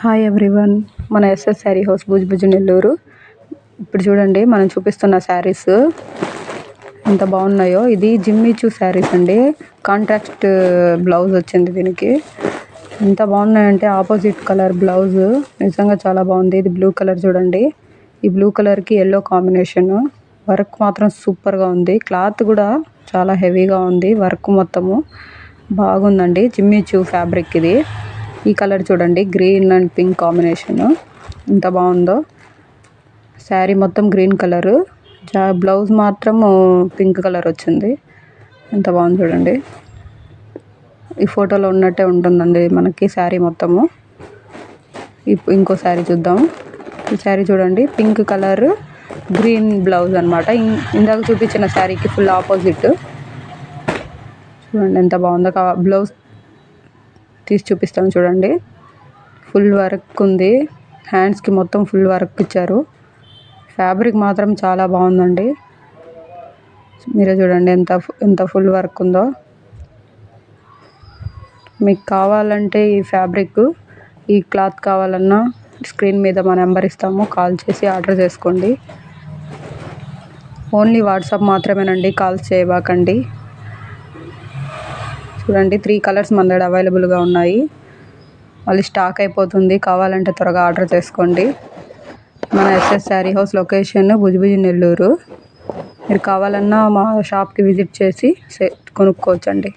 Hi everyone, మన SS sari house Bhuj Nellore. ఇప్పుడు చూడండి మనం చూపిస్తున్న శారీస్ ఎంత బాగున్నాయో. ఇది జిమ్మిచూ శారీస్ అండి. కాంట్రాక్ట్ బ్లౌజ్ వచ్చింది దీనికి. ఎంత బాగున్నాయంటే ఆపోజిట్ కలర్ బ్లౌజ్ నిజంగా చాలా బాగుంది. ఇది బ్లూ కలర్ చూడండి. ఈ బ్లూ కలర్కి ఎల్లో కాంబినేషన్. వర్క్ మాత్రం సూపర్గా ఉంది. క్లాత్ కూడా చాలా హెవీగా ఉంది. వర్క్ మొత్తము బాగుందండి. జిమ్మిచూ ఫ్యాబ్రిక్ ఇది. ఈ కలర్ చూడండి, గ్రీన్ అండ్ పింక్ కాంబినేషన్ ఎంత బాగుందో. శారీ మొత్తం గ్రీన్ కలరు, బ్లౌజ్ మాత్రం పింక్ కలర్ వచ్చింది. ఎంత బాగుంది చూడండి. ఈ ఫోటోలో ఉన్నట్టే ఉంటుందండి మనకి శారీ మొత్తము. ఇంకో శారీ చూద్దాం. ఈ శారీ చూడండి, పింక్ కలర్ గ్రీన్ బ్లౌజ్ అనమాట. ఇందాక చూపించిన శారీకి ఫుల్ ఆపోజిట్. చూడండి ఎంత బాగుందో. బ్లౌజ్ తీసి చూపిస్తాను చూడండి. ఫుల్ వర్క్ ఉంది. హ్యాండ్స్కి మొత్తం ఫుల్ వర్క్ ఇచ్చారు. ఫ్యాబ్రిక్ మాత్రం చాలా బాగుందండి. మీరే చూడండి ఎంత ఫుల్ వర్క్ ఉందో. మీకు కావాలంటే ఈ ఫ్యాబ్రిక్, ఈ క్లాత్ కావాలన్నా స్క్రీన్ మీద మా నెంబర్ ఇస్తాము, కాల్ చేసి ఆర్డర్ చేసుకోండి. ఓన్లీ వాట్సాప్ మాత్రమేనండి, కాల్స్ చేయబాకండి. చూడండి 3 కలర్స్ మన దగ్గర అవైలబుల్గా ఉన్నాయి. మళ్ళీ స్టాక్ అయిపోతుంది. కావాలంటే త్వరగా ఆర్డర్ చేసుకోండి. మన SS sari house location Bhuj Nellore. మీరు కావాలన్నా మా షాప్కి విజిట్ చేసి కొనుక్కోవచ్చండి.